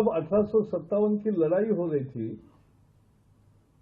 जब 1857 की लड़ाई हो रही थी,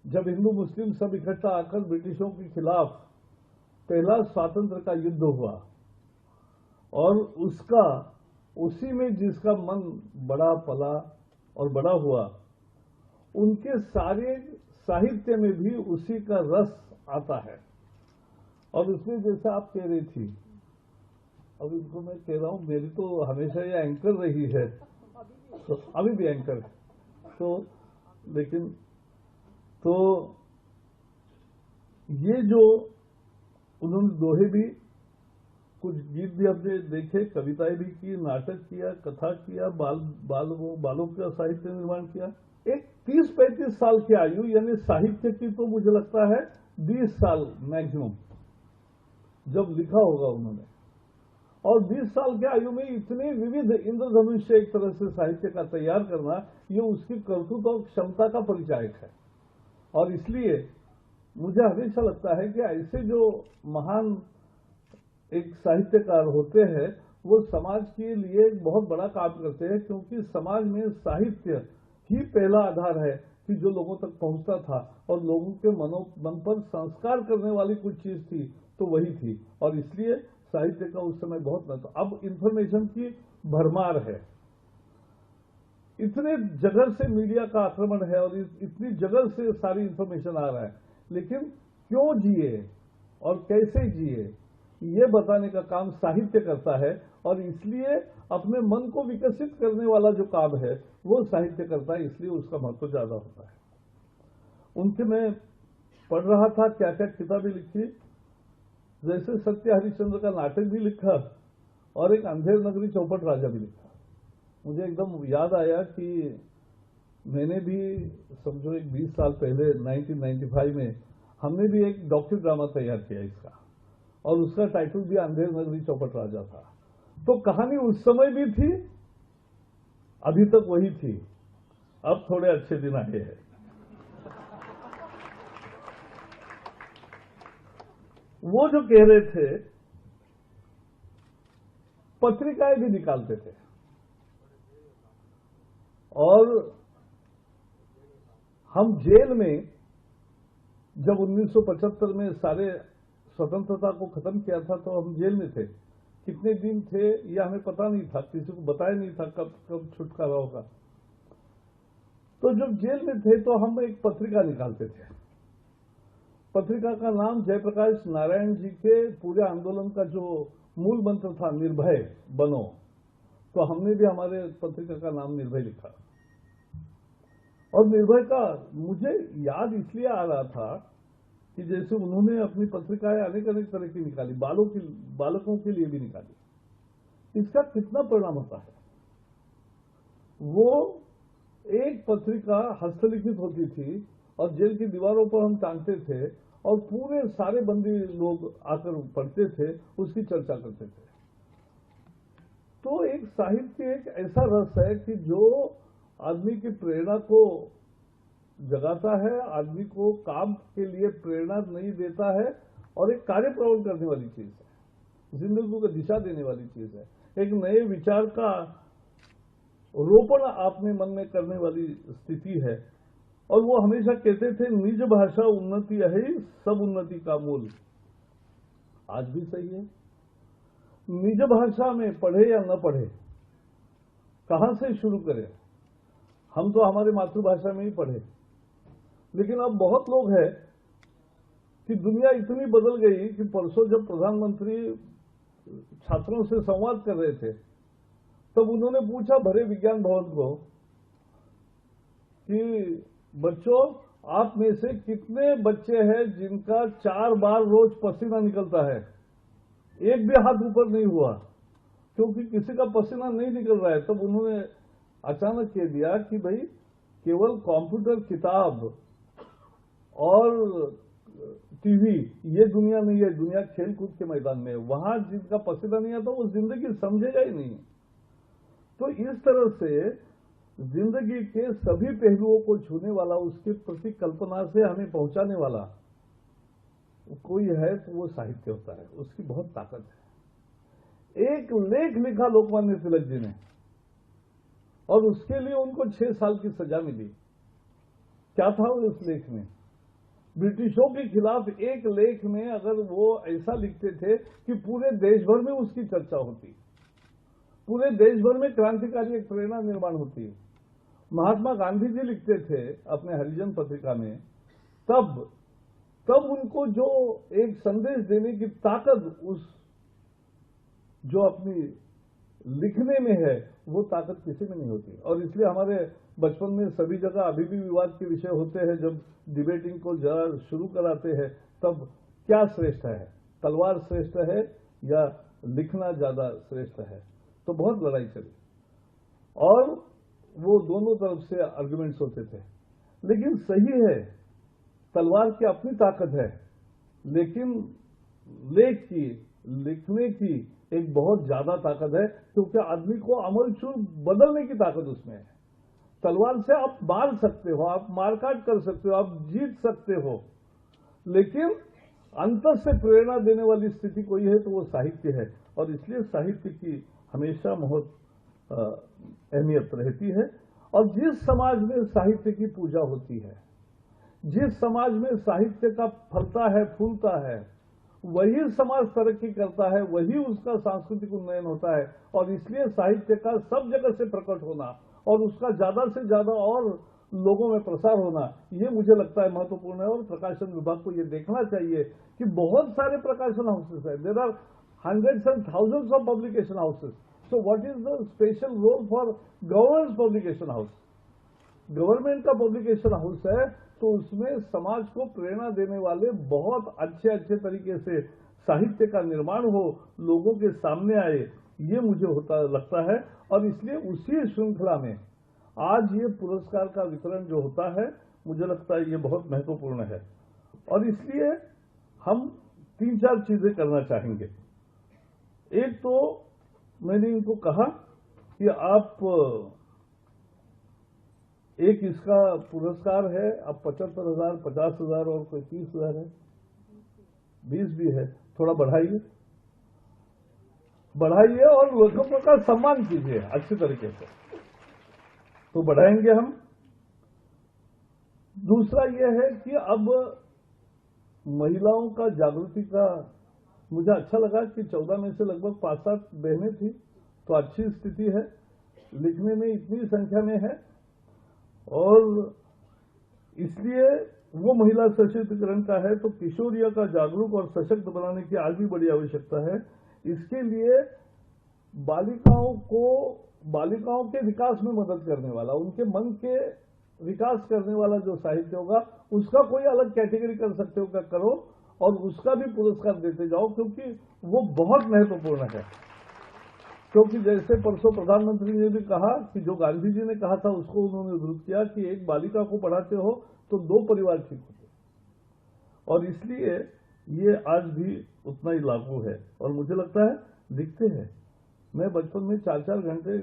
जब हिंदू मुस्लिम सब इकट्ठा आकर ब्रिटिशों के खिलाफ पहला स्वातंत्र का युद्ध हुआ, और उसी में जिसका मन बड़ा पला और बड़ा हुआ, उनके सारे साहित्य में भी उसी का रस आता है। और उसमें जैसा आप कह रही थी, अब इनको मैं कह रहा हूं, मेरी तो हमेशा ये एंकर रही है, तो अभी भी एंकर है, तो लेकिन तो ये जो उन्होंने दोहे भी, कुछ गीत भी हमने देखे, कविताएं भी की, नाटक किया, कथा किया, बालों का साहित्य निर्माण किया। एक 30-35 साल की आयु, यानी साहित्य की तो मुझे लगता है 20 साल मैक्सिमम जब लिखा होगा उन्होंने, और 20 साल की आयु में इतने विविध इंद्रधनुष एक तरह से साहित्य का तैयार करना, ये उसकी कर्तृत्व और क्षमता का परिचायक है। और इसलिए मुझे हमेशा लगता है कि ऐसे जो महान एक साहित्यकार होते हैं, वो समाज के लिए एक बहुत बड़ा काम करते हैं, क्योंकि समाज में साहित्य ही पहला आधार है कि जो लोगों तक पहुंचता था, और लोगों के मन पर संस्कार करने वाली कुछ चीज थी तो वही थी। और इसलिए साहित्य का उस समय बहुत महत्व। अब इंफॉर्मेशन की भरमार है, इतने जगह से मीडिया का आक्रमण है, और इतनी जगह से सारी इंफॉर्मेशन आ रहा है, लेकिन क्यों जिए और कैसे जिए ये बताने का काम साहित्य करता है। और इसलिए अपने मन को विकसित करने वाला जो काम है वो साहित्य करता है, इसलिए उसका महत्व ज्यादा होता है। उनसे मैं पढ़ रहा था क्या क्या किताबें लिखी, जैसे सत्य हरिश्चंद्र का नाटक भी लिखा, और एक अंधेर नगरी चौपट राजा भी लिखा। मुझे एकदम याद आया कि मैंने भी समझो एक 20 साल पहले 1995 में हमने भी एक डॉक्टर ड्रामा तैयार किया इसका, और उसका टाइटल भी अंधेर नगरी चौपट राजा था। तो कहानी उस समय भी थी, अभी तक वही थी, अब थोड़े अच्छे दिन आए हैं। वो जो कह रहे थे, पत्रिकाएं भी निकालते थे, और हम जेल में जब 1975 में सारे स्वतंत्रता को खत्म किया था, तो हम जेल में थे। कितने दिन थे यह हमें पता नहीं था, किसी को बताया नहीं था कब छुटकारा होगा। तो जब जेल में थे तो हम एक पत्रिका निकालते थे। पत्रिका का नाम जयप्रकाश नारायण जी के पूरे आंदोलन का जो मूल मंत्र था, निर्भय बनो, तो हमने भी हमारे पत्रिका का नाम निर्भय लिखा। और निर्भय का मुझे याद इसलिए आ रहा था कि जैसे उन्होंने अपनी पत्रिकाएं अनेक तरह की निकाली, बालकों के लिए भी निकाली, इसका कितना परिणाम होता है। वो एक पत्रिका हस्तलिखित होती थी, और जेल की दीवारों पर हम टांगते थे, और पूरे सारे बंदी लोग आकर पढ़ते थे, उसकी चर्चा करते थे। तो एक साहित्य एक ऐसा रस है कि जो आदमी की प्रेरणा को जगाता है, आदमी को काम के लिए प्रेरणा नहीं देता है, और एक कार्य प्रवृत्त करने वाली चीज है, जिंदगी को दिशा देने वाली चीज है, एक नए विचार का रोपण आपने मन में करने वाली स्थिति है। और वो हमेशा कहते थे, निज भाषा उन्नति है सब उन्नति का मूल। आज भी सही है, निज भाषा में पढ़े या न पढ़े, कहां से शुरू करें। हम तो हमारे मातृभाषा में ही पढ़े, लेकिन अब बहुत लोग हैं कि दुनिया इतनी बदल गई कि परसों जब प्रधानमंत्री छात्रों से संवाद कर रहे थे, तब उन्होंने पूछा भरे विज्ञान भवन को कि बच्चों, आप में से कितने बच्चे हैं जिनका 4 बार रोज पसीना निकलता है। एक भी हाथ ऊपर नहीं हुआ, क्योंकि किसी का पसीना नहीं निकल रहा है। तब उन्होंने अचानक कह दिया कि भाई, केवल कंप्यूटर, किताब और टीवी ये दुनिया नहीं है, दुनिया खेल कूद के मैदान में है। वहां जिनका पसीना नहीं आता वो जिंदगी समझेगा ही नहीं। तो इस तरह से जिंदगी के सभी पहलुओं को छूने वाला, उसकी प्रति कल्पना से हमें पहुंचाने वाला कोई है तो वो साहित्य होता है, उसकी बहुत ताकत है। एक लेख लिखा लोकमान्य तिलक जी ने, और उसके लिए उनको 6 साल की सजा मिली। क्या था उस लेख में? ब्रिटिशों के खिलाफ एक लेख में अगर वो ऐसा लिखते थे कि पूरे देश भर में उसकी चर्चा होती, पूरे देश भर में क्रांतिकारी एक प्रेरणा निर्माण होती। महात्मा गांधी जी लिखते थे अपने हरिजन पत्रिका में, तब उनको जो एक संदेश देने की ताकत उस जो अपनी लिखने में है, वो ताकत किसी में नहीं होती। और इसलिए हमारे बचपन में सभी जगह अभी भी विवाद के विषय होते हैं। जब डिबेटिंग को जरा शुरू कराते हैं तब क्या श्रेष्ठ है, तलवार श्रेष्ठ है या लिखना ज्यादा श्रेष्ठ है? तो बहुत लड़ाई चली और वो दोनों तरफ से आर्गुमेंट्स होते थे। लेकिन सही है, तलवार की अपनी ताकत है, लेकिन लेख की, लिखने की एक बहुत ज्यादा ताकत है, क्योंकि आदमी को अमलचूर बदलने की ताकत उसमें है। तलवार से आप मार सकते हो, आप मारकाट कर सकते हो, आप जीत सकते हो, लेकिन अंतर से प्रेरणा देने वाली स्थिति कोई है तो वो साहित्य है। और इसलिए साहित्य की हमेशा बहुत अहमियत रहती है। और जिस समाज में साहित्य की पूजा होती है, जिस समाज में साहित्य का फलता है, फूलता है, वही समाज तरक्की करता है, वही उसका सांस्कृतिक उन्नयन होता है। और इसलिए साहित्य का सब जगह से प्रकट होना और उसका ज्यादा से ज्यादा और लोगों में प्रसार होना, ये मुझे लगता है महत्वपूर्ण है। और प्रकाशन विभाग को ये देखना चाहिए कि बहुत सारे प्रकाशन हाउसेस है, there are hundreds and thousands of publication houses. So what is the special role for government's publication house? Government का पब्लिकेशन हाउस है तो उसमें समाज को प्रेरणा देने वाले बहुत अच्छे अच्छे तरीके से साहित्य का निर्माण हो, लोगों के सामने आए, ये मुझे लगता है। और इसलिए उसी श्रृंखला में आज ये पुरस्कार का वितरण जो होता है, मुझे लगता है ये बहुत महत्वपूर्ण है। और इसलिए हम 3-4 चीजें करना चाहेंगे। एक तो मैंने इनको कहा कि आप एक इसका पुरस्कार है, अब 75,000, 50,000 और कोई 30,000 है, 20 भी है, थोड़ा बढ़ाइए और लेखकों का सम्मान कीजिए अच्छी तरीके से, तो बढ़ाएंगे हम। दूसरा यह है कि अब महिलाओं का जागृति का, मुझे अच्छा लगा कि 14 में से लगभग 5-7 बहनें थी, तो अच्छी स्थिति है, लिखने में इतनी संख्या में है। और इसलिए वो महिला सशक्तिकरण का है, तो किशोरियों का जागरूक और सशक्त बनाने की आज भी बड़ी आवश्यकता है। इसके लिए बालिकाओं के विकास में मदद करने वाला, उनके मन के विकास करने वाला जो साहित्य होगा, उसका कोई अलग कैटेगरी कर सकते हो क्या, करो और उसका भी पुरस्कार देते जाओ, क्योंकि वो बहुत महत्वपूर्ण है। क्योंकि जैसे परसों प्रधानमंत्री ने भी कहा कि जो गांधी जी ने कहा था उसको उन्होंने उद्धृत किया कि एक बालिका को पढ़ाते हो तो 2 परिवार ठीक होते, और इसलिए ये आज भी उतना ही लागू है। और मुझे लगता है लिखते हैं, मैं बचपन में 4-4 घंटे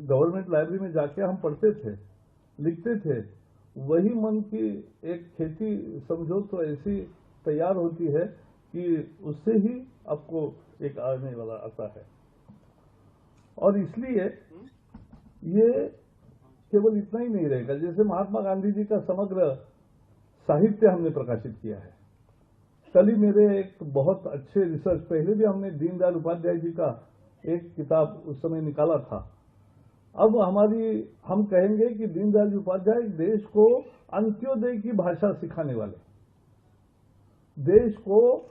गवर्नमेंट लाइब्रेरी में जाके हम पढ़ते थे, लिखते थे, वही मन की एक खेती समझो तो ऐसी तैयार होती है कि उससे ही आपको एक आने वाला आता है। और इसलिए ये केवल इतना ही नहीं रहेगा, जैसे महात्मा गांधी जी का समग्र साहित्य हमने प्रकाशित किया है। कल ही मेरे एक बहुत अच्छे रिसर्च, पहले भी हमने दीनदयाल उपाध्याय जी का एक किताब उस समय निकाला था। अब हम कहेंगे कि दीनदयाल उपाध्याय देश को अंत्योदय की भाषा सिखाने वाले, देश को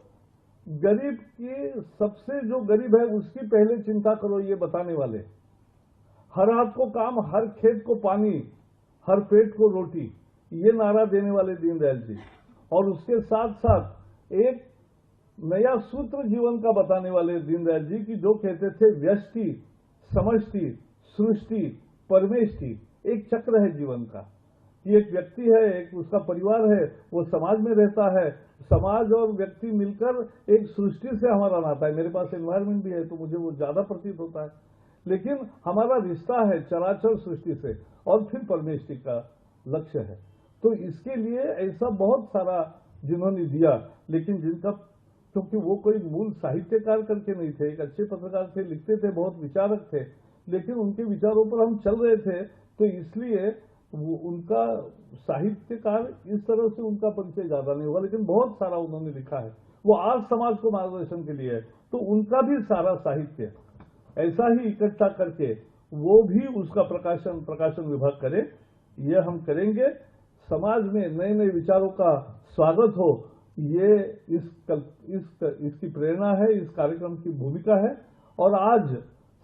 गरीब की, सबसे जो गरीब है उसकी पहले चिंता करो ये बताने वाले, हर हाथ को काम, हर खेत को पानी, हर पेट को रोटी, ये नारा देने वाले दीनदयाल जी। और उसके साथ साथ एक नया सूत्र जीवन का बताने वाले दीनदयाल जी की, जो कहते थे व्यष्टि, समष्टि, सृष्टि, परमेष्टि, एक चक्र है जीवन का, कि एक व्यक्ति है, एक उसका परिवार है, वो समाज में रहता है, समाज और व्यक्ति मिलकर एक सृष्टि से हमारा नाता है। मेरे पास एनवायरमेंट भी है तो मुझे वो ज्यादा प्रतीत होता है, लेकिन हमारा रिश्ता है चराचर सृष्टि से, और फिर परमेष्टि का लक्ष्य है। तो इसके लिए ऐसा बहुत सारा जिन्होंने दिया, लेकिन जिनका, क्योंकि वो कोई मूल साहित्यकार करके नहीं थे, एक अच्छे पत्रकार थे, लिखते थे, बहुत विचारक थे, लेकिन उनके विचारों पर हम चल रहे थे, तो इसलिए उनका साहित्यकार इस तरह से उनका परिचय ज्यादा नहीं होगा, लेकिन बहुत सारा उन्होंने लिखा है। वो आज समाज को मार्गदर्शन के लिए है, तो उनका भी सारा साहित्य ऐसा ही इकट्ठा करके वो भी उसका प्रकाशन विभाग करे। ये हम करेंगे। समाज में नए नए विचारों का स्वागत हो, ये इसकी प्रेरणा है, इस कार्यक्रम की भूमिका है। और आज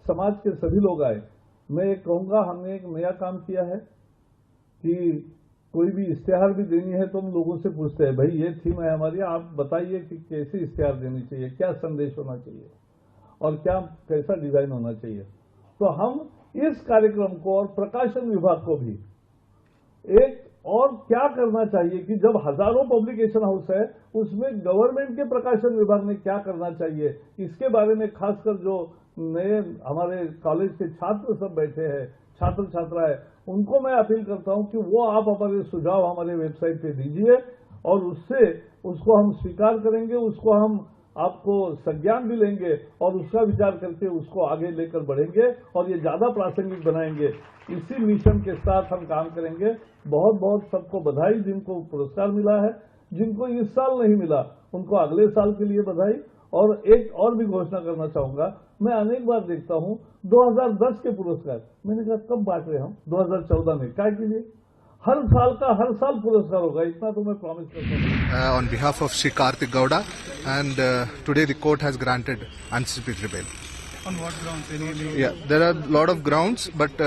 समाज के सभी लोग आए। मैं ये कहूंगा, हमने एक नया काम किया है कि कोई भी इश्तेहार भी देनी है तो हम लोगों से पूछते हैं, भाई ये थीम है हमारी, आप बताइए कि कैसे इश्तेहार देनी चाहिए, क्या संदेश होना चाहिए और कैसा डिजाइन होना चाहिए। तो हम इस कार्यक्रम को और प्रकाशन विभाग को भी एक और क्या करना चाहिए कि जब हजारों पब्लिकेशन हाउस है, उसमें गवर्नमेंट के प्रकाशन विभाग में क्या करना चाहिए, इसके बारे में खासकर जो नए हमारे कॉलेज के छात्र सब बैठे हैं, छात्र छात्राएं, उनको मैं अपील करता हूं कि वो आप हमारे सुझाव हमारे वेबसाइट पे दीजिए और उसको हम स्वीकार करेंगे, उसको हम आपको संज्ञान भी लेंगे और उसका विचार करके उसको आगे लेकर बढ़ेंगे और ये ज्यादा प्रासंगिक बनाएंगे। इसी मिशन के साथ हम काम करेंगे। बहुत बहुत सबको बधाई, जिनको पुरस्कार मिला है, जिनको इस साल नहीं मिला उनको अगले साल के लिए बधाई। और एक और भी घोषणा करना चाहूंगा, मैं अनेक बार देखता हूं 2010 के पुरस्कार, मैंने कहा कब बांट रहे हम 2014 में, क्या के लिए? हर साल पुरस्कार होगा, इतना तो मैं प्रॉमिस करता हूं। On behalf of Shri Karthik Gowda, and today the court has granted anticipatory bail. On what grounds? Yeah, there are a lot of grounds, but